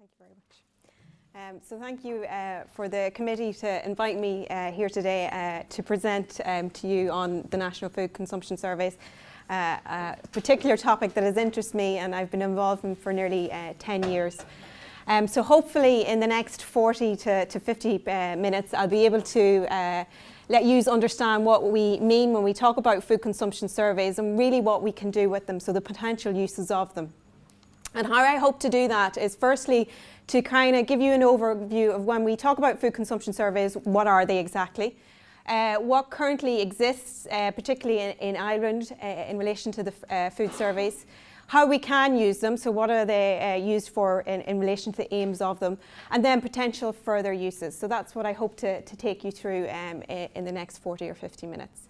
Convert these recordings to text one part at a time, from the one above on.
Thank you very much. So thank you for the committee to invite me here today to present to you on the National Food Consumption Surveys, a particular topic that has interested me and I've been involved in for nearly 10 years. So hopefully in the next 40 to 50 minutes I'll be able to let you understand what we mean when we talk about food consumption surveys and really what we can do with them, so the potential uses of them. And how I hope to do that is firstly to kind of give you an overview of when we talk about food consumption surveys, what are they exactly? What currently exists, particularly in Ireland in relation to the food surveys, how we can use them, so what are they used for in relation to the aims of them, and then potential further uses. So that's what I hope to take you through in the next 40 or 50 minutes.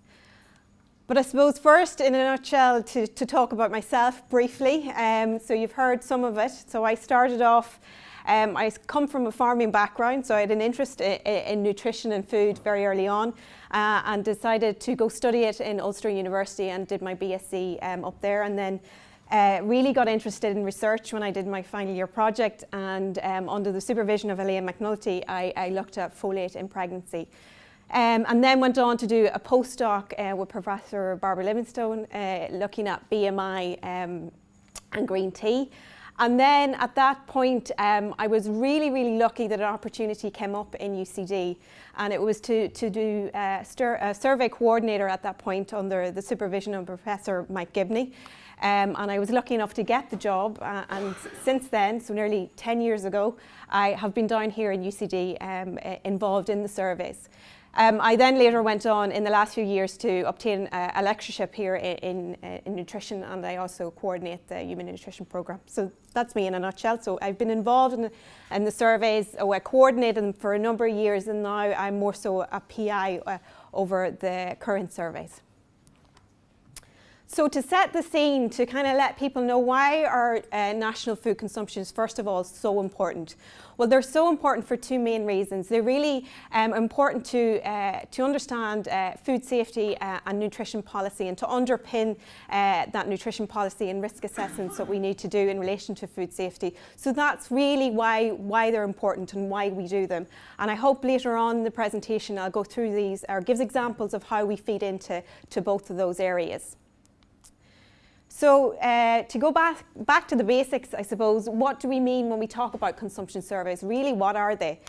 But I suppose first, in a nutshell, to talk about myself briefly. So you've heard some of it. So I started off, I come from a farming background, so I had an interest in nutrition and food very early on and decided to go study it in Ulster University and did my BSc up there, and then really got interested in research when I did my final year project, and under the supervision of Iona McNulty, I looked at folate in pregnancy. And then went on to do a postdoc with Professor Barbara Livingstone looking at BMI and green tea. And then at that point I was really lucky that an opportunity came up in UCD, and it was to do a survey coordinator at that point under the supervision of Professor Mike Gibney. And I was lucky enough to get the job, and since then, so nearly 10 years ago, I have been down here in UCD involved in the surveys. I then later went on in the last few years to obtain a lectureship here in nutrition, and I also coordinate the human nutrition programme. So that's me in a nutshell. So I've been involved in the surveys, I coordinated them for a number of years, and now I'm more so a PI over the current surveys. So to set the scene, to kind of let people know why are national food consumption is first of all so important. Well, they're so important for two main reasons. They're really important to understand food safety and nutrition policy, and to underpin that nutrition policy and risk assessments that we need to do in relation to food safety. So that's really why they're important and why we do them. And I hope later on in the presentation I'll go through these, or gives examples of how we feed into both of those areas. So to go back to the basics, I suppose, what do we mean when we talk about consumption surveys? Really, what are they?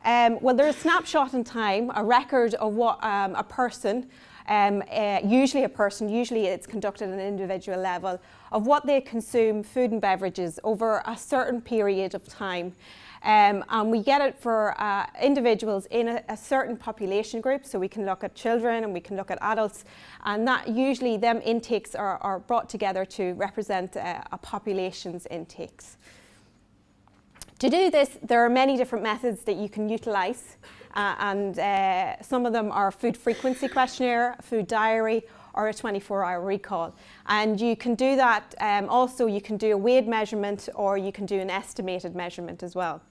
Well, they're a snapshot in time, a record of what a person, usually it's conducted at an individual level, of what they consume, food and beverages, over a certain period of time. And we get it for individuals in a certain population group, so we can look at children and we can look at adults, and that usually them intakes are brought together to represent a population's intakes. To do this, there are many different methods that you can utilise, and some of them are food frequency questionnaire, food diary, or a 24-hour recall. And you can do that, also you can do a weight measurement, or you can do an estimated measurement as well.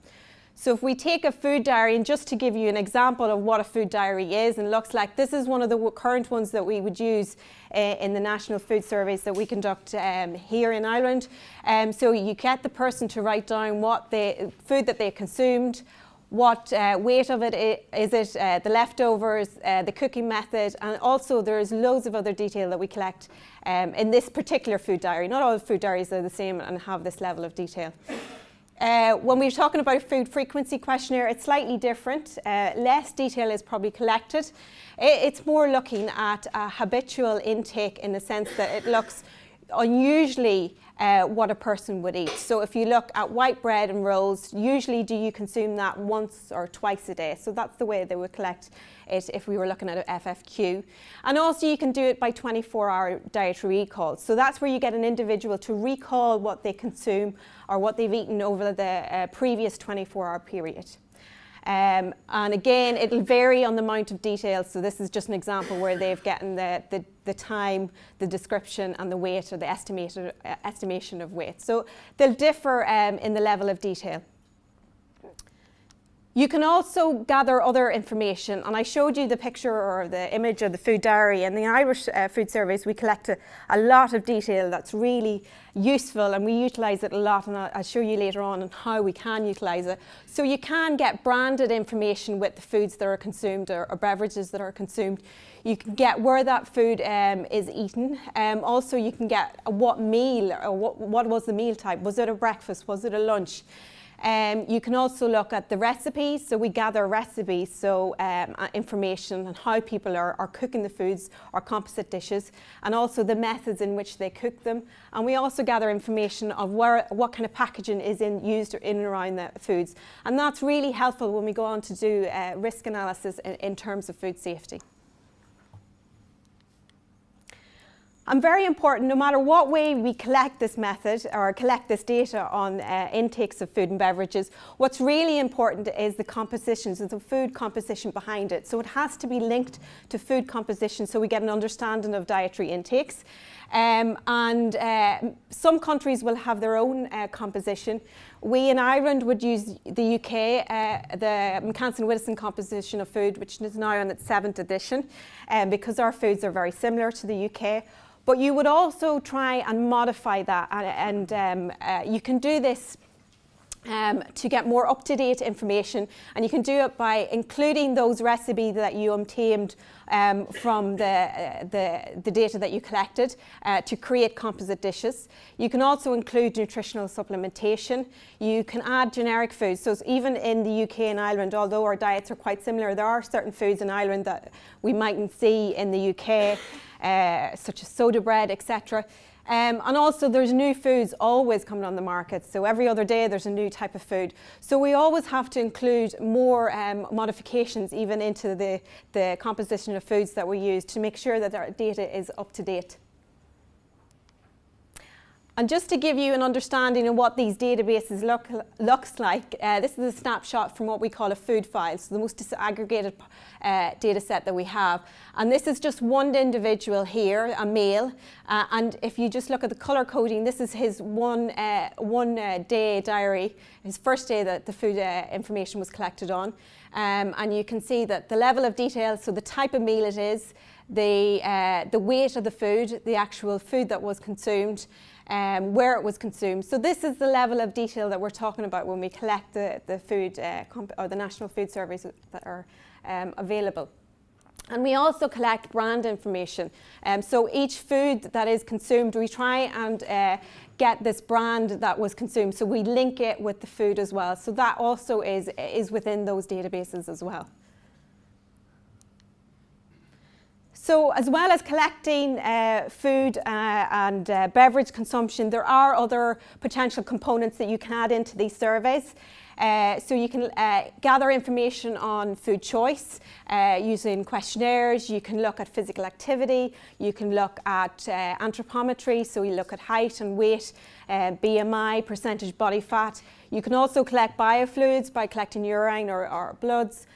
So if we take a food diary, and just to give you an example of what a food diary is and looks like, this is one of the current ones that we would use in the national food surveys that we conduct here in Ireland. So you get the person to write down what food that they consumed, what weight of it is it, the leftovers, the cooking method, and also there's loads of other detail that we collect in this particular food diary. Not all food diaries are the same and have this level of detail. When we're talking about a food frequency questionnaire, it's slightly different. Less detail is probably collected. It's more looking at a habitual intake, in the sense that it looks unusually what a person would eat. So if you look at white bread and rolls, usually do you consume that once or twice a day? So that's the way they would collect it if we were looking at an FFQ. And also you can do it by 24-hour dietary recall. So that's where you get an individual to recall what they consume or what they've eaten over the previous 24-hour period. And again, it'll vary on the amount of detail. So this is just an example where they've gotten the time, the description, and the weight, or the estimation of weight. So they'll differ in the level of detail. You can also gather other information, and I showed you the picture or the image of the food diary. In the Irish Food Surveys, we collect a lot of detail that's really useful, and we utilise it a lot, and I'll show you later on how we can utilise it. So you can get branded information with the foods that are consumed or beverages that are consumed. You can get where that food is eaten. Also, you can get what meal, or what was the meal type. Was it a breakfast? Was it a lunch? You can also look at the recipes, so we gather recipes, so information on how people are cooking the foods or composite dishes, and also the methods in which they cook them. And we also gather information of what kind of packaging is used in and around the foods. And that's really helpful when we go on to do risk analysis in terms of food safety. And very important, no matter what way we collect this method or collect this data on intakes of food and beverages, what's really important is the composition, so the food composition behind it. So it has to be linked to food composition so we get an understanding of dietary intakes. Some countries will have their own composition. We in Ireland would use the UK, the McNulty composition of food, which is now on its 7th edition, because our foods are very similar to the UK. But you would also try and modify that, and you can do this to get more up-to-date information, and you can do it by including those recipes that you obtained from the data that you collected to create composite dishes. You can also include nutritional supplementation. You can add generic foods. So even in the UK and Ireland, although our diets are quite similar, there are certain foods in Ireland that we mightn't see in the UK, such as soda bread, etc. And also there's new foods always coming on the market, so every other day there's a new type of food. So we always have to include more modifications even into the composition of foods that we use to make sure that our data is up to date. And just to give you an understanding of what these databases looks like, this is a snapshot from what we call a food file, so the most disaggregated data set that we have. And this is just one individual here, a male, and if you just look at the colour coding, this is his one day diary, his first day that the food information was collected on. And you can see that the level of detail, so the type of meal it is, the weight of the food, the actual food that was consumed, where it was consumed. So this is the level of detail that we're talking about when we collect the food or the national food surveys that are available. And we also collect brand information. So each food that is consumed, we try and get this brand that was consumed. So we link it with the food as well. So that also is within those databases as well. So as well as collecting food and beverage consumption, there are other potential components that you can add into these surveys. So you can gather information on food choice using questionnaires. You can look at physical activity. You can look at anthropometry, so you look at height and weight, BMI, percentage body fat. You can also collect biofluids by collecting urine or bloods.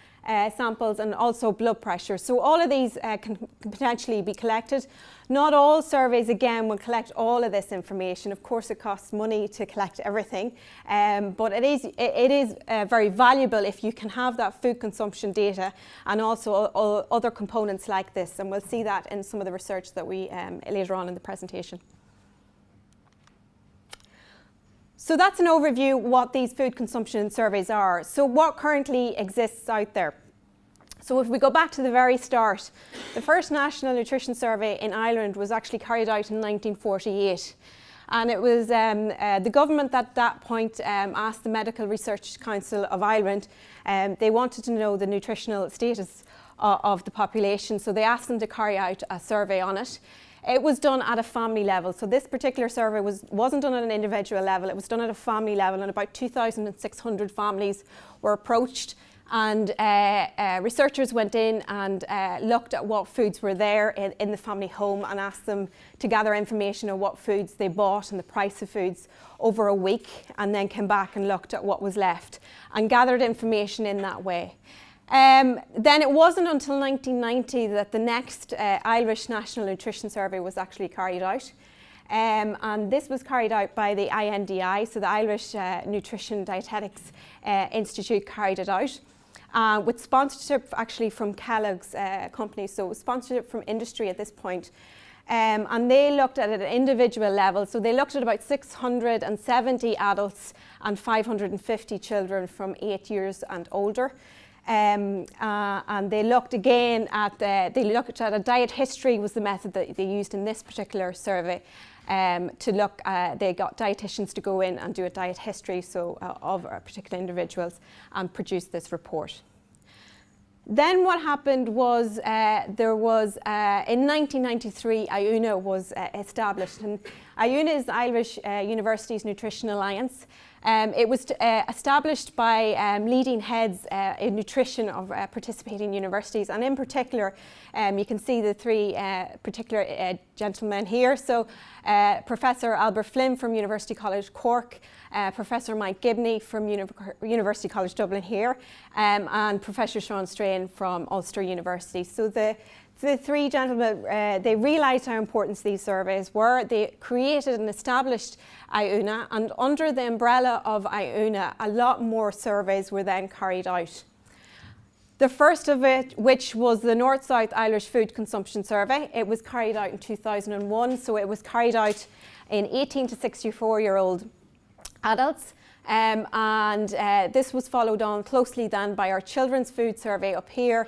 Samples, and also blood pressure. So all of these can potentially be collected. Not all surveys, again, will collect all of this information. Of course, it costs money to collect everything, but it is very valuable if you can have that food consumption data and also other components like this, and we'll see that in some of the research that we later on in the presentation. So that's an overview of what these food consumption surveys are. So what currently exists out there? So if we go back to the very start, the first National Nutrition Survey in Ireland was actually carried out in 1948. And it was the government at that point asked the Medical Research Council of Ireland, they wanted to know the nutritional status of the population, so they asked them to carry out a survey on it. It was done at a family level, so this particular survey wasn't done at an individual level, it was done at a family level, and about 2,600 families were approached, and researchers went in and looked at what foods were there in the family home and asked them to gather information on what foods they bought and the price of foods over a week, and then came back and looked at what was left and gathered information in that way. Then it wasn't until 1990 that the next Irish National Nutrition Survey was actually carried out. and this was carried out by the INDI, so the Irish Nutrition Dietetics Institute carried it out. With sponsorship actually from Kellogg's company, so sponsorship from industry at this point. And they looked at it at an individual level, so they looked at about 670 adults and 550 children from 8 years and older. And they looked again at, a diet history was the method that they used in this particular survey. To look, they got dietitians to go in and do a diet history of particular individuals and produce this report. Then what happened was in 1993 Iona was established, and Iona is the Irish Universities Nutrition Alliance. It was established by leading heads in nutrition of participating universities, and in particular you can see the three particular gentlemen here. So Professor Albert Flynn from University College Cork, Professor Mike Gibney from University College Dublin here, and Professor Sean Strain from Ulster University. So the three gentlemen, they realised how important these surveys were. They created and established Iona, and under the umbrella of Iona, a lot more surveys were then carried out. The first of it, which was the North-South Irish Food Consumption Survey, it was carried out in 2001, so it was carried out in 18 to 64-year-old adults. This was followed on closely then by our Children's Food Survey up here,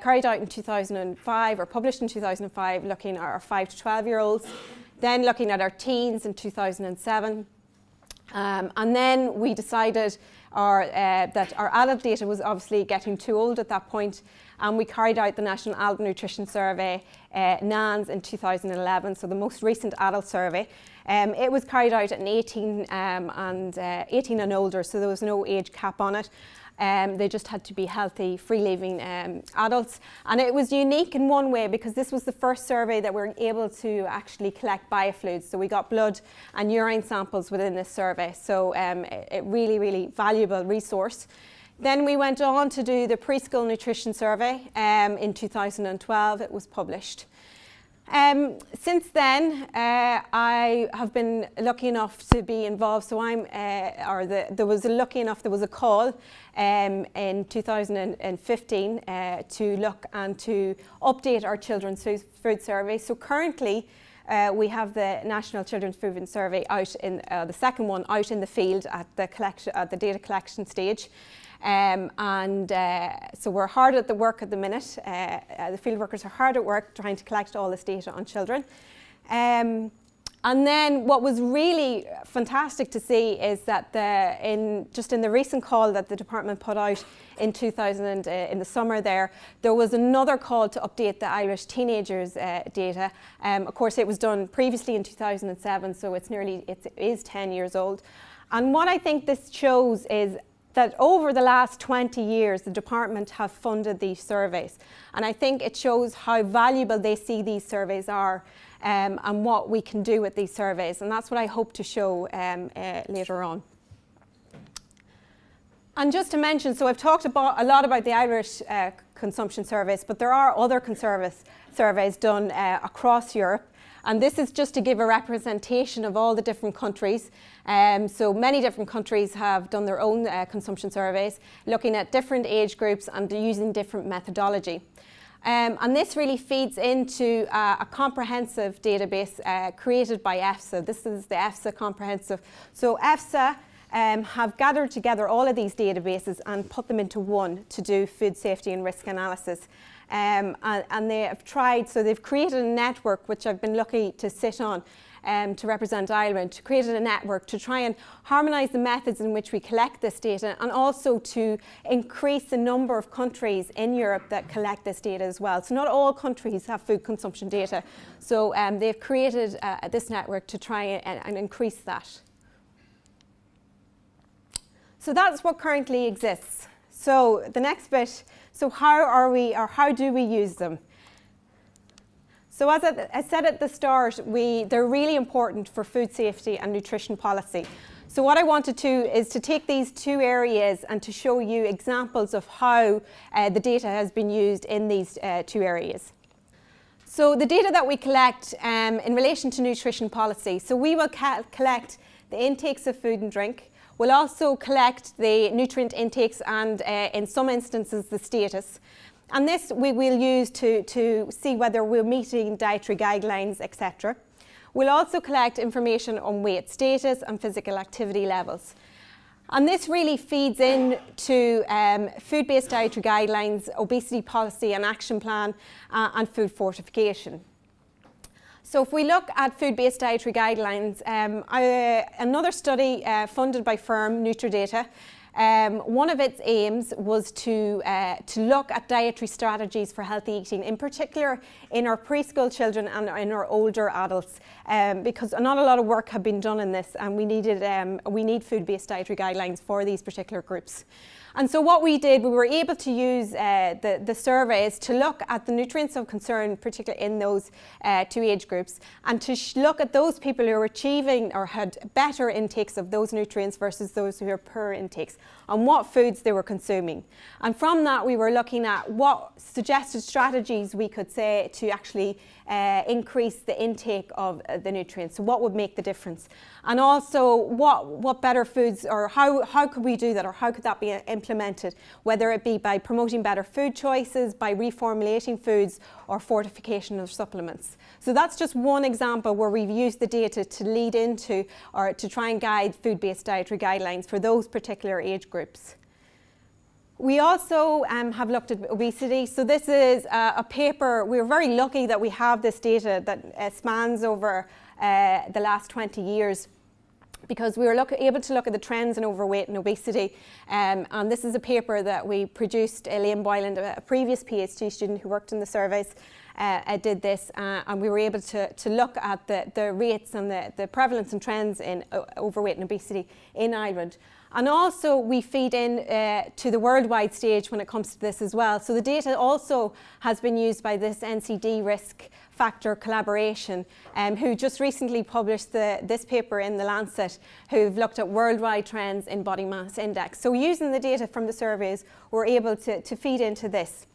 carried out in 2005, or published in 2005, looking at our 5 to 12-year-olds, then looking at our teens in 2007. And then we decided that our adult data was obviously getting too old at that point, and we carried out the National Adult Nutrition Survey, NANS, in 2011, so the most recent adult survey. It was carried out at 18 and older, so there was no age cap on it. They just had to be healthy, free-living adults. And it was unique in one way because this was the first survey that we were able to actually collect biofluids. So we got blood and urine samples within this survey. So a really, really valuable resource. Then we went on to do the preschool nutrition survey in 2012. It was published. Since then, I have been lucky enough to be involved. So there was a call in 2015 to look and to update our children's food survey. So currently, we have the National Children's Food Survey out in the second one out in the field at the data collection stage. So we're hard at the work at the minute. The field workers are hard at work trying to collect all this data on children. And then what was really fantastic to see is that in the recent call that the department put out in in the summer there was another call to update the Irish teenagers data. Of course, it was done previously in 2007, so it is 10 years old. And what I think this shows is that over the last 20 years, the department have funded these surveys. And I think it shows how valuable they see these surveys are and what we can do with these surveys. And that's what I hope to show later on. And just to mention, so I've talked a lot about the Irish consumption surveys, but there are other surveys done across Europe. And this is just to give a representation of all the different countries. So many different countries have done their own consumption surveys, looking at different age groups and using different methodology. And this really feeds into a comprehensive database created by AFSA. This is the AFSA comprehensive. So AFSA have gathered together all of these databases and put them into one to do food safety and risk analysis. And they have tried, so they've created a network, which I've been lucky to sit on to represent Ireland, to create a network to try and harmonise the methods in which we collect this data, and also to increase the number of countries in Europe that collect this data as well. So not all countries have food consumption data, so they've created this network to try and increase that. So that's what currently exists. So the next bit, so how do we use them? So as I said at the start, they're really important for food safety and nutrition policy. So what I wanted to is to take these two areas and to show you examples of how the data has been used in these two areas. So the data that we collect in relation to nutrition policy, so we will collect the intakes of food and drink. We'll also collect the nutrient intakes and in some instances the status. And this we will use to see whether we're meeting dietary guidelines, etc. We'll also collect information on weight status and physical activity levels. And this really feeds into food-based dietary guidelines, obesity policy and action plan, and food fortification. So if we look at food-based dietary guidelines, another study funded by firm Nutridata, one of its aims was to look at dietary strategies for healthy eating, in particular in our preschool children and in our older adults, because not a lot of work had been done in this, and we need food-based dietary guidelines for these particular groups. And so what we did, we were able to use the surveys to look at the nutrients of concern, particularly in those two age groups, and to look at those people who are achieving or had better intakes of those nutrients versus those who are poor intakes, and what foods they were consuming. And from that, we were looking at what suggested strategies we could say to actually increase the intake of the nutrients. So what would make the difference? And also what better foods, or how could we do that, or how could that be implemented, whether it be by promoting better food choices, by reformulating foods, or fortification of supplements. So that's just one example where we've used the data to lead into or to try and guide food-based dietary guidelines for those particular age groups. We also have looked at obesity. So this is a paper. We're very lucky that we have this data that spans over the last 20 years, because we were able to look at the trends in overweight and obesity. And this is a paper that we produced. Liam Boylan, a previous PhD student who worked in the surveys, did this, and we were able to look at the rates and the prevalence and trends in overweight and obesity in Ireland. And also we feed in to the worldwide stage when it comes to this as well. So the data also has been used by this NCD risk factor collaboration, who just recently published this paper in The Lancet, who've looked at worldwide trends in body mass index. So using the data from the surveys, we're able to feed into this.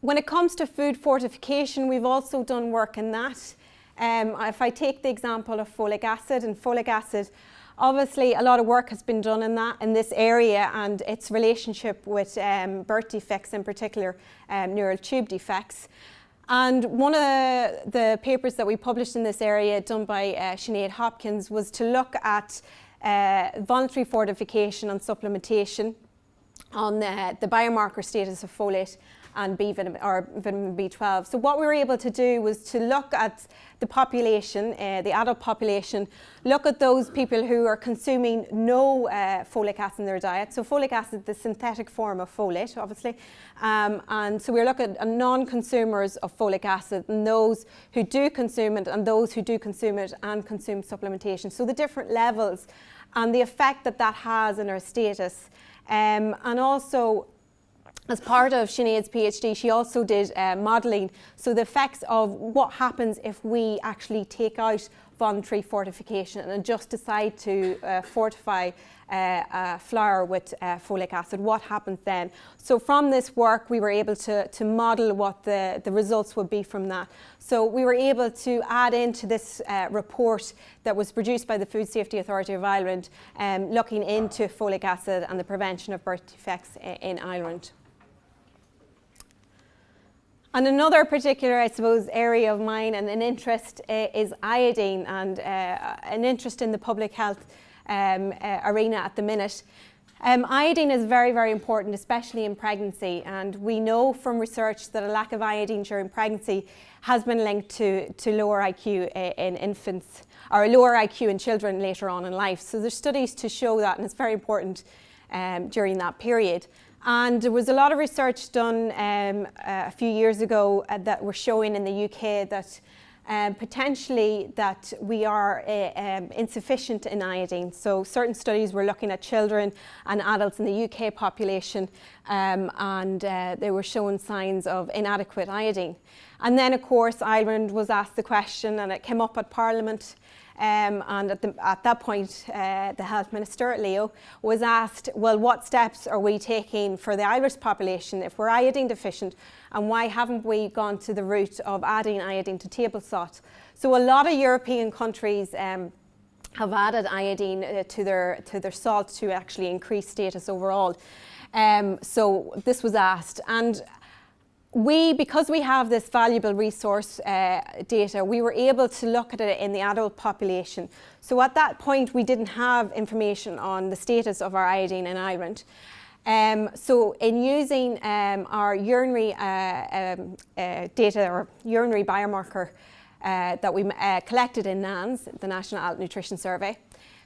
When it comes to food fortification, we've also done work in that. If I take the example of folic acid, obviously a lot of work has been done in this area and its relationship with birth defects, in particular neural tube defects. And one of the papers that we published in this area, done by Sinead Hopkins, was to look at voluntary fortification and supplementation on the biomarker status of folate and vitamin B12. So what we were able to do was to look at the population, the adult population, look at those people who are consuming no folic acid in their diet. So folic acid, the synthetic form of folate, obviously. And so we're looking at non-consumers of folic acid, and those who do consume it, and those who do consume it and consume supplementation. So the different levels and the effect that that has in our status. And also, as part of Sinead's PhD, she also did modelling, so the effects of what happens if we actually take out voluntary fortification and just decide to fortify flour with folic acid. What happens then? So from this work, we were able to model what the results would be from that. So we were able to add into this report that was produced by the Food Safety Authority of Ireland, looking into folic acid and the prevention of birth defects in Ireland. And another particular, I suppose, area of mine and an interest is iodine, and an interest in the public health arena at the minute. Iodine is very, very important, especially in pregnancy, and we know from research that a lack of iodine during pregnancy has been linked to lower IQ in infants, or lower IQ in children later on in life. So there's studies to show that, and it's very important during that period. And there was a lot of research done a few years ago that were showing in the UK that potentially that we are insufficient in iodine. So certain studies were looking at children and adults in the UK population, and they were showing signs of inadequate iodine. And then, of course, Ireland was asked the question, and it came up at Parliament and at that point, the Health Minister, Leo, was asked, well, what steps are we taking for the Irish population if we're iodine deficient, and why haven't we gone to the route of adding iodine to table salt? So a lot of European countries have added iodine to their salt to actually increase status overall. So this was asked, and because we have this valuable resource data, we were able to look at it in the adult population. So at that point, we didn't have information on the status of our iodine in Ireland. So in using our urinary data, or urinary biomarker that we collected in NANS, the National Adult Nutrition Survey,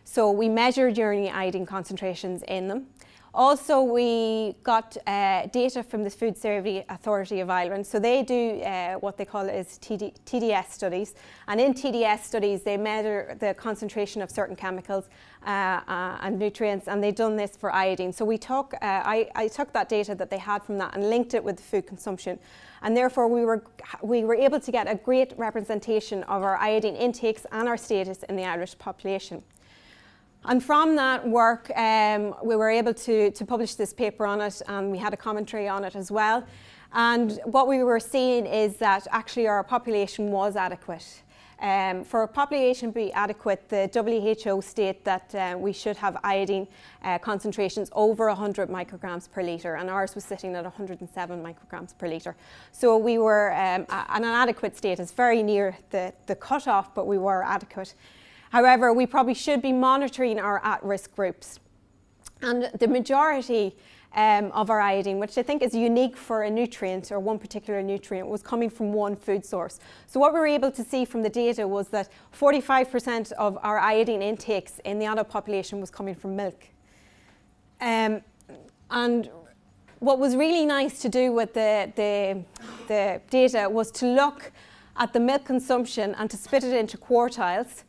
so we measured urinary iodine concentrations in them. Also, we got data from the Food Safety Authority of Ireland. So they do what they call is TDS studies. And in TDS studies, they measure the concentration of certain chemicals and nutrients, and they've done this for iodine. So we took, I took that data that they had from that and linked it with food consumption. And therefore, we were able to get a great representation of our iodine intakes and our status in the Irish population. And from that work, we were able to publish this paper on it, and we had a commentary on it as well. And what we were seeing is that actually our population was adequate. For a population to be adequate, the WHO state that we should have iodine concentrations over 100 micrograms per litre, and ours was sitting at 107 micrograms per litre. So we were an adequate state. It's very near the cutoff, but we were adequate. However, we probably should be monitoring our at-risk groups. And the majority of our iodine, which I think is unique for a nutrient or one particular nutrient, was coming from one food source. So what we were able to see from the data was that 45% of our iodine intakes in the adult population was coming from milk. And what was really nice to do with the data was to look at the milk consumption and to split it into quartiles,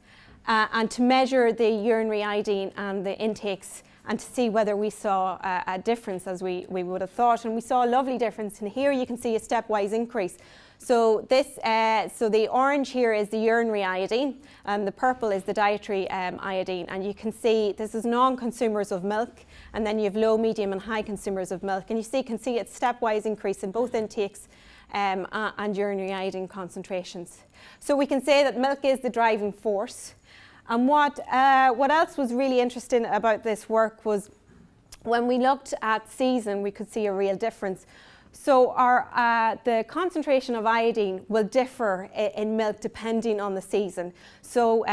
and to measure the urinary iodine and the intakes, and to see whether we saw a difference as we would have thought. And we saw a lovely difference. And here you can see a stepwise increase. So so the orange here is the urinary iodine, and the purple is the dietary iodine. And you can see this is non-consumers of milk, and then you have low, medium, and high consumers of milk. And you can see it's stepwise increase in both intakes and urinary iodine concentrations. So we can say that milk is the driving force. And what else was really interesting about this work was when we looked at season, we could see a real difference. So the concentration of iodine will differ in milk depending on the season. So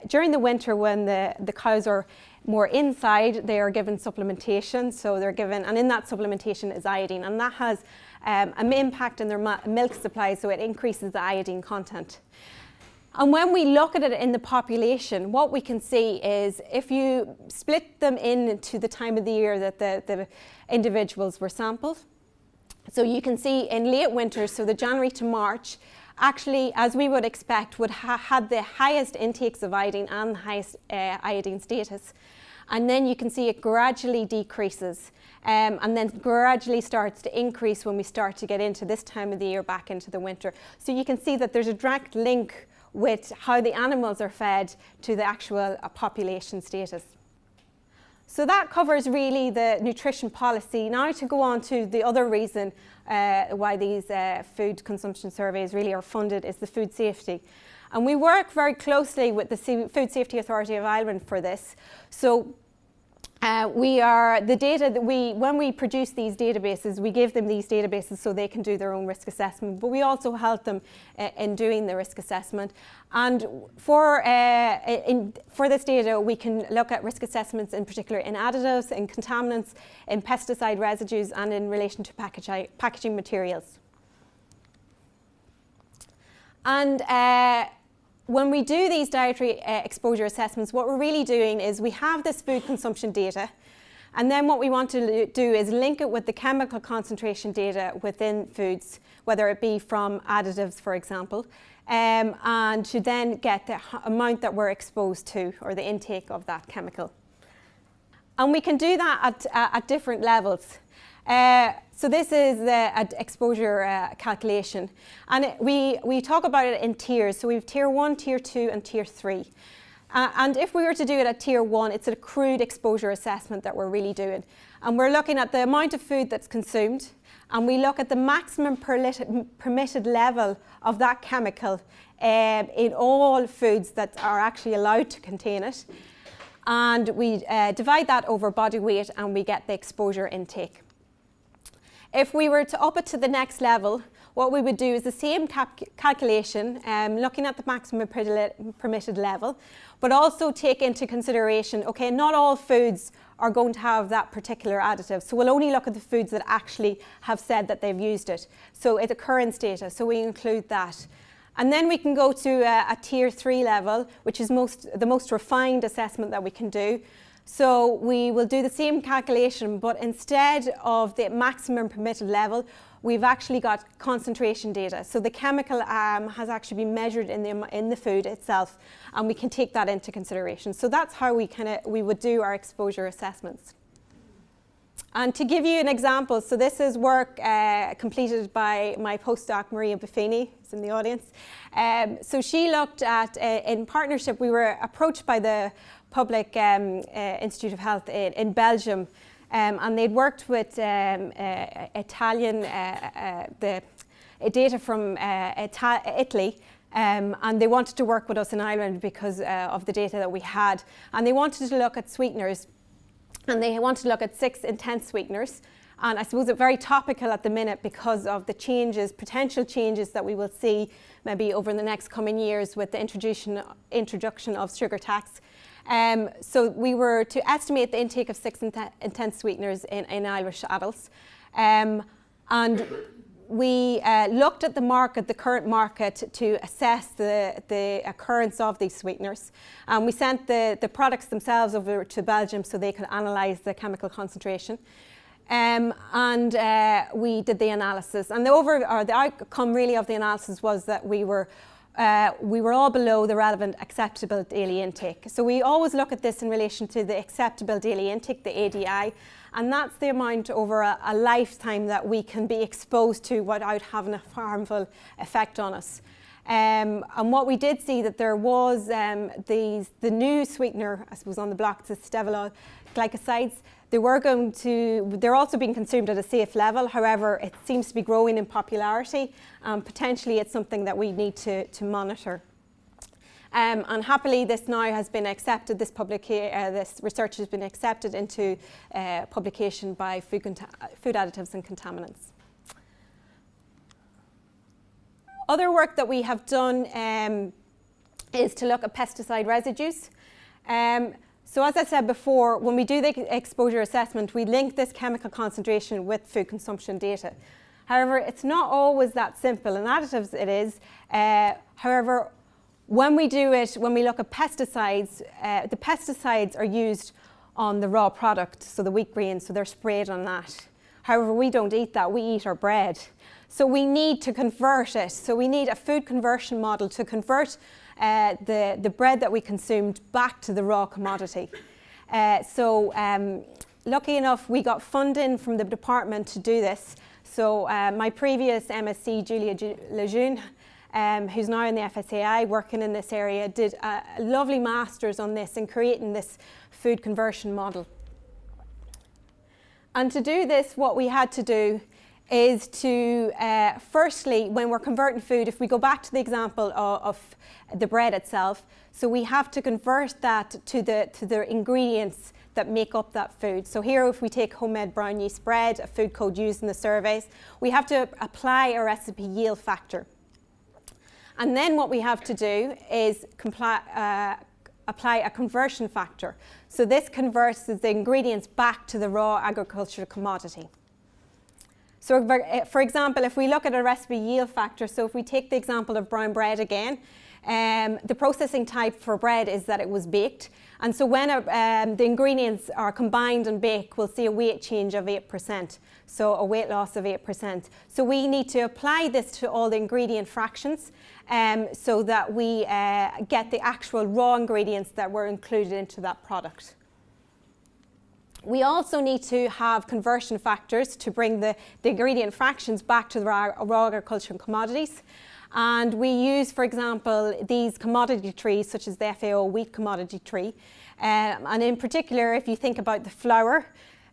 during the winter, when the cows are more inside, they are given supplementation. So they're given, and in that supplementation is iodine, and that has an impact on their milk supply, so it increases the iodine content. And when we look at it in the population, what we can see is if you split them into the time of the year that the individuals were sampled, so you can see in late winter, so the January to March, actually, as we would expect, would had the highest intakes of iodine and the highest iodine status. And then you can see it gradually decreases and then gradually starts to increase when we start to get into this time of the year, back into the winter. So you can see that there's a direct link with how the animals are fed to the actual population status. So that covers really the nutrition policy. Now to go on to the other reason why these food consumption surveys really are funded is the food safety. And we work very closely with the Food Safety Authority of Ireland for this. So the data that when we produce these databases, we give them these databases so they can do their own risk assessment, but we also help them in doing the risk assessment. And for this data, we can look at risk assessments in particular in additives, in contaminants, in pesticide residues, and in relation to packaging materials. And when we do these dietary exposure assessments, what we're really doing is we have this food consumption data, and then what we want to do is link it with the chemical concentration data within foods, whether it be from additives, for example, and to then get the amount that we're exposed to, or the intake of that chemical. And we can do that at different levels. So this is the exposure calculation, and we talk about it in tiers. So we have tier 1, tier 2 and tier 3. And if we were to do it at tier 1, it's a crude exposure assessment that we're really doing. And we're looking at the amount of food that's consumed, and we look at the maximum permitted level of that chemical in all foods that are actually allowed to contain it. And we divide that over body weight and we get the exposure intake. If we were to up it to the next level, what we would do is the same calculation, looking at the maximum permitted level, but also take into consideration, okay, not all foods are going to have that particular additive. So we'll only look at the foods that actually have said that they've used it. So it's occurrence data, so we include that. And then we can go to a tier 3 level, which is the most refined assessment that we can do. So we will do the same calculation, but instead of the maximum permitted level, we've actually got concentration data. So the chemical has actually been measured in the food itself, and we can take that into consideration. So that's how we would do our exposure assessments. And to give you an example, so this is work completed by my postdoc, Maria Buffini, who's in the audience. So she looked at, in partnership, we were approached by the Public Institute of Health in Belgium, and they'd worked with Italian, data from Italy, and they wanted to work with us in Ireland because of the data that we had. And they wanted to look at sweeteners, and they wanted to look at 6 intense sweeteners. And I suppose it's very topical at the minute because of the changes, potential changes that we will see maybe over the next coming years with the introduction of sugar tax. So we were to estimate the intake of 6 intense sweeteners in Irish adults. And we looked at the market, the current market, to assess the occurrence of these sweeteners. And we sent the products themselves over to Belgium so they could analyse the chemical concentration. And we did the analysis. And the outcome really of the analysis was that we were all below the relevant acceptable daily intake. So we always look at this in relation to the acceptable daily intake, the ADI, and that's the amount over a lifetime that we can be exposed to without having a harmful effect on us. And what we did see that there was the new sweetener, I suppose on the block, the steviol glycosides. They're also being consumed at a safe level. However, it seems to be growing in popularity. Potentially, it's something that we need to monitor. And happily, this now has been accepted. This research has been accepted into publication by Food Additives and Contaminants. Other work that we have done is to look at pesticide residues. So as I said before, when we do the exposure assessment, we link this chemical concentration with food consumption data. However, it's not always that simple. In additives it is. However, when we do it, when we look at pesticides, the pesticides are used on the raw product, so the wheat grain, so they're sprayed on that. However, we don't eat that, we eat our bread. So we need to convert it. So we need a food conversion model to convert the bread that we consumed back to the raw commodity. Lucky enough, we got funding from the department to do this. So my previous MSc, Julia Lejeune, who's now in the FSAI working in this area, did a lovely master's on this and creating this food conversion model. And to do this, what we had to do is to, firstly, when we're converting food, if we go back to the example of the bread itself, so we have to convert that to the ingredients that make up that food. So here, if we take homemade brown yeast bread, a food code used in the surveys, we have to apply a recipe yield factor. And then what we have to do is apply a conversion factor. So this converts the ingredients back to the raw agricultural commodity. So for example, if we look at a recipe yield factor, so if we take the example of brown bread again, the processing type for bread is that it was baked. And so when the ingredients are combined and baked, we'll see a weight change of 8%, so a weight loss of 8%. So we need to apply this to all the ingredient fractions so that we get the actual raw ingredients that were included into that product. We also need to have conversion factors to bring the ingredient fractions back to the raw agricultural commodities. And we use, for example, these commodity trees, such as the FAO wheat commodity tree. And in particular, if you think about the flour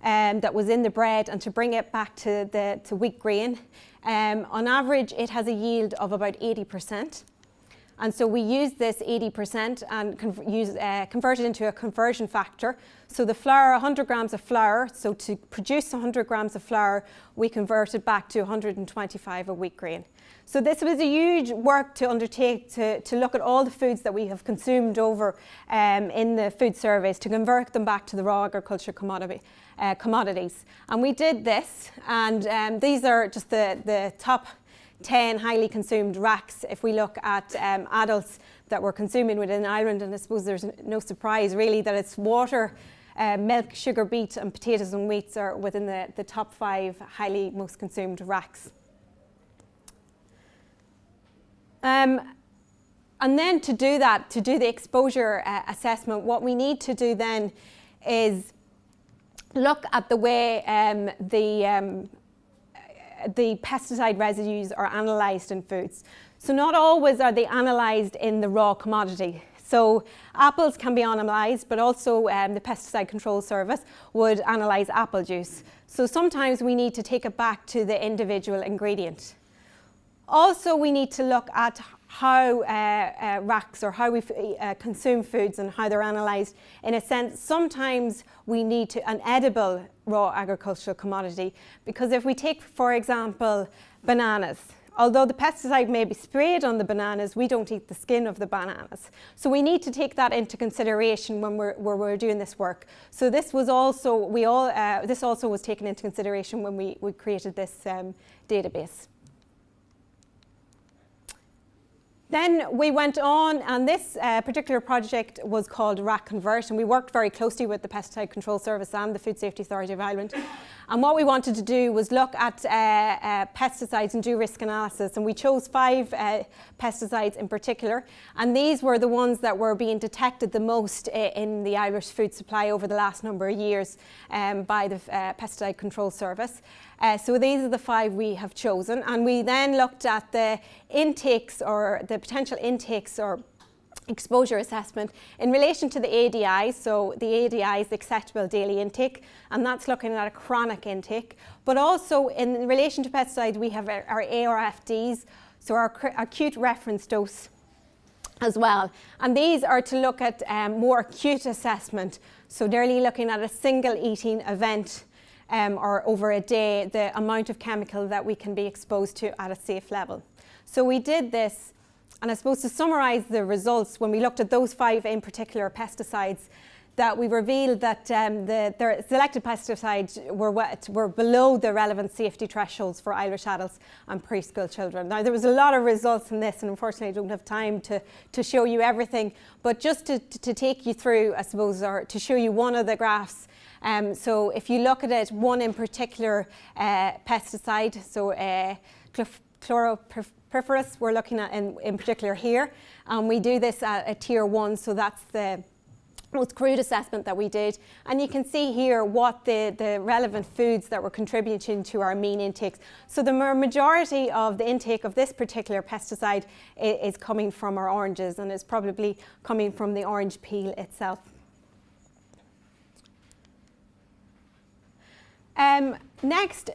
that was in the bread and to bring it back to wheat grain, on average, it has a yield of about 80%. And so we use this 80% and convert it into a conversion factor. So the flour, 100 grams of flour, so to produce 100 grams of flour, we convert it back to 125 of wheat grain. So this was a huge work to undertake to look at all the foods that we have consumed over in the food surveys to convert them back to the raw agriculture commodities. And we did this, and these are just the top 10 highly consumed racks if we look at adults that we're consuming within Ireland. And I suppose there's no surprise really that it's water, milk, sugar beet and potatoes and wheats are within the top 5 highly most consumed racks. And then to do that, to do the exposure assessment, what we need to do then is look at the way the pesticide residues are analysed in foods. So not always are they analysed in the raw commodity. So apples can be analysed, but also the Pesticide Control Service would analyse apple juice. So sometimes we need to take it back to the individual ingredient. Also, we need to look at how racks or how we consume foods and how they're analysed. In a sense, sometimes we need an edible raw agricultural commodity, because if we take, for example, bananas, although the pesticide may be sprayed on the bananas, we don't eat the skin of the bananas. So we need to take that into consideration when we're doing this work. So this was also, this also was taken into consideration when we created this database. Then we went on, and this particular project was called Rack Convert, and we worked very closely with the Pesticide Control Service and the Food Safety Authority of Ireland. And what we wanted to do was look at pesticides and do risk analysis, and we chose 5 pesticides in particular, and these were the ones that were being detected the most in the Irish food supply over the last number of years by the Pesticide Control Service. So these are the 5 we have chosen, and we then looked at the intakes or the potential intakes or exposure assessment in relation to the ADI. So the ADI is the acceptable daily intake, and that's looking at a chronic intake. But also in relation to pesticides, we have our ARFDs, so our acute reference dose as well. And these are to look at more acute assessment. So nearly looking at a single eating event or over a day, the amount of chemical that we can be exposed to at a safe level. So we did this, and I suppose to summarise the results, when we looked at those 5 in particular pesticides, that we revealed that the selected pesticides were below the relevant safety thresholds for Irish adults and preschool children. Now, there was a lot of results in this, and unfortunately I don't have time to show you everything, but just to take you through, I suppose, or to show you one of the graphs. So if you look at it, one in particular pesticide, so chloropyrifos, we're looking at in particular here, and we do this at a tier 1, so that's the most crude assessment that we did. And you can see here what the relevant foods that were contributing to our mean intakes. So the majority of the intake of this particular pesticide is coming from our oranges, and is probably coming from the orange peel itself. Next,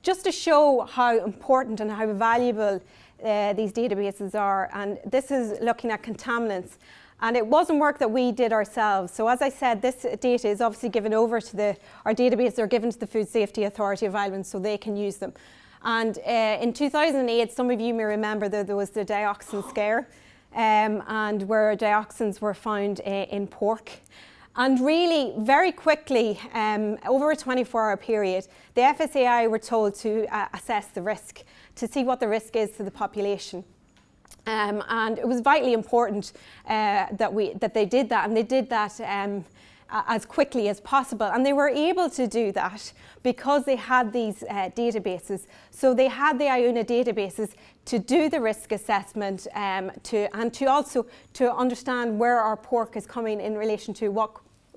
just to show how important and how valuable these databases are, and this is looking at contaminants. And it wasn't work that we did ourselves. So as I said, this data is obviously given over to our database, are given to the Food Safety Authority of Ireland so they can use them. And in 2008, some of you may remember that there was the dioxin scare, and where dioxins were found in pork. And really, very quickly, over a 24-hour period, the FSAI were told to assess the risk, to see what the risk is to the population. And it was vitally important that they did that, and they did that as quickly as possible. And they were able to do that because they had these databases. So they had the Iona databases to do the risk assessment, and to also to understand where our pork is coming in relation to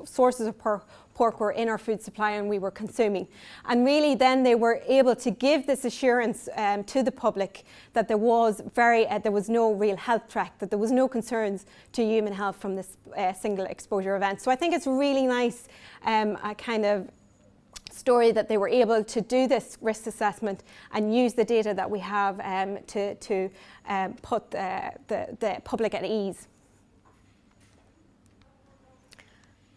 sources of pork were in our food supply and we were consuming. And really then they were able to give this assurance to the public that there was no real health threat, that there was no concerns to human health from this single exposure event. So I think it's really nice a kind of story that they were able to do this risk assessment and use the data that we have to put the public at ease.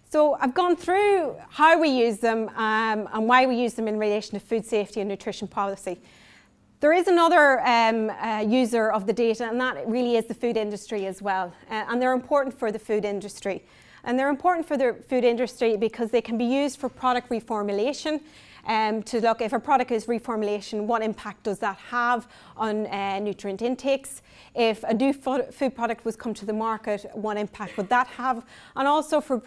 So I've gone through how we use them and why we use them in relation to food safety and nutrition policy. There is another user of the data, and that really is the food industry as well. And they're important for the food industry. And they're important for the food industry because they can be used for product reformulation, to look if a product is reformulation, what impact does that have on nutrient intakes? If a new food product was come to the market, what impact would that have? And also for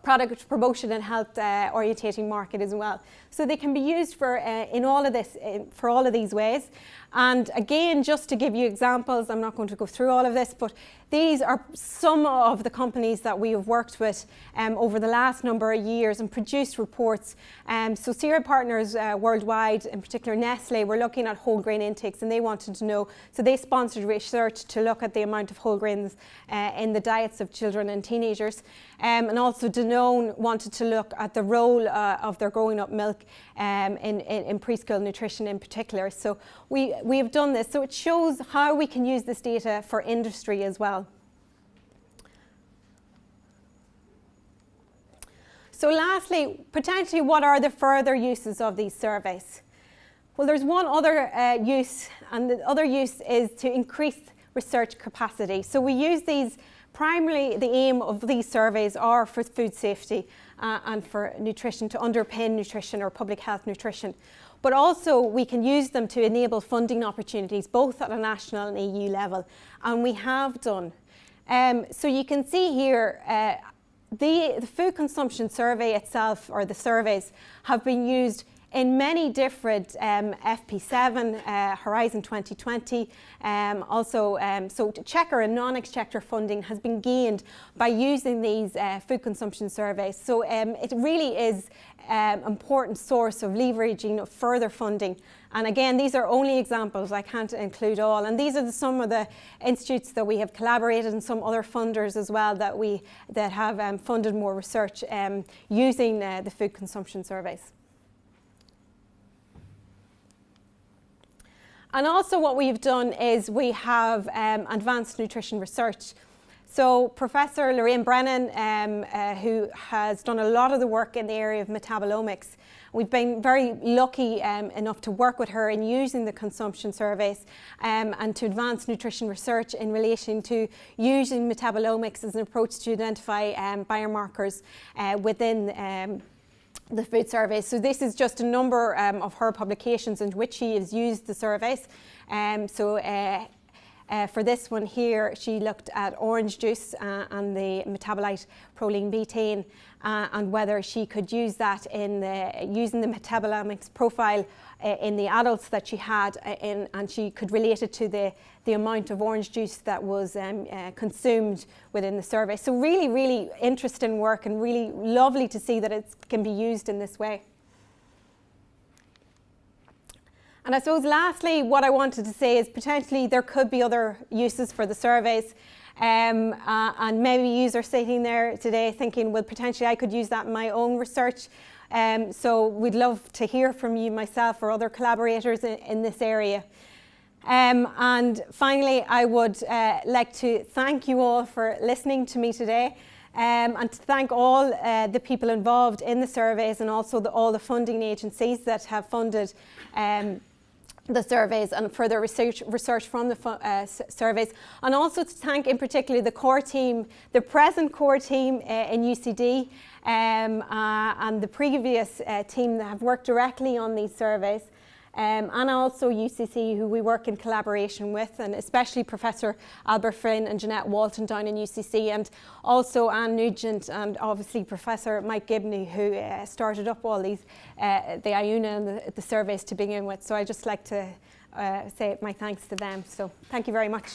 product promotion and health orientating market as well. So they can be used for in all of this, for all of these ways. And again, just to give you examples, I'm not going to go through all of this, but these are some of the companies that we have worked with over the last number of years and produced reports. So Cereal Partners worldwide, in particular Nestle, were looking at whole grain intakes and they wanted to know, so they sponsored research to look at the amount of whole grains in the diets of children and teenagers. And also Danone wanted to look at the role of their growing up milk in preschool nutrition in particular. So we have done this. So it shows how we can use this data for industry as well. So lastly, potentially what are the further uses of these surveys? Well, there's one other use, and the other use is to increase research capacity. So we use these, primarily the aim of these surveys are for food safety and for nutrition, to underpin nutrition or public health nutrition. But also we can use them to enable funding opportunities both at a national and EU level, and we have done. So you can see here the food consumption survey itself, or the surveys, have been used in many different FP7, Horizon 2020, so checker and non-exchequer funding has been gained by using these food consumption surveys. So it really is an important source of leveraging of further funding. And again, these are only examples, I can't include all. And these are some of the institutes that we have collaborated and some other funders as well that have funded more research using the food consumption surveys. And also what we've done is we have advanced nutrition research. So Professor Lorraine Brennan, who has done a lot of the work in the area of metabolomics, we've been very lucky enough to work with her in using the consumption surveys and to advance nutrition research in relation to using metabolomics as an approach to identify biomarkers within the food surveys. So this is just a number of her publications in which she has used the surveys. For this one here, she looked at orange juice and the metabolite proline betaine and whether she could use that in using the metabolomics profile in the adults that she had, and she could relate it to the amount of orange juice that was consumed within the survey. So really, really interesting work and really lovely to see that it can be used in this way. And I suppose lastly, what I wanted to say is potentially there could be other uses for the surveys. And maybe you are sitting there today thinking, well, potentially I could use that in my own research. So we'd love to hear from you, myself, or other collaborators in this area. And finally, I would like to thank you all for listening to me today. And to thank all the people involved in the surveys and also all the funding agencies that have funded the surveys and further research from the surveys, and also to thank in particular the core team, the present core team in UCD and the previous team that have worked directly on these surveys, and also UCC, who we work in collaboration with, and especially Professor Albert Flynn and Jeanette Walton down in UCC, and also Anne Nugent and obviously Professor Mike Gibney, who started up all these, the Iona and the surveys to begin with. So I'd just like to say my thanks to them. So thank you very much.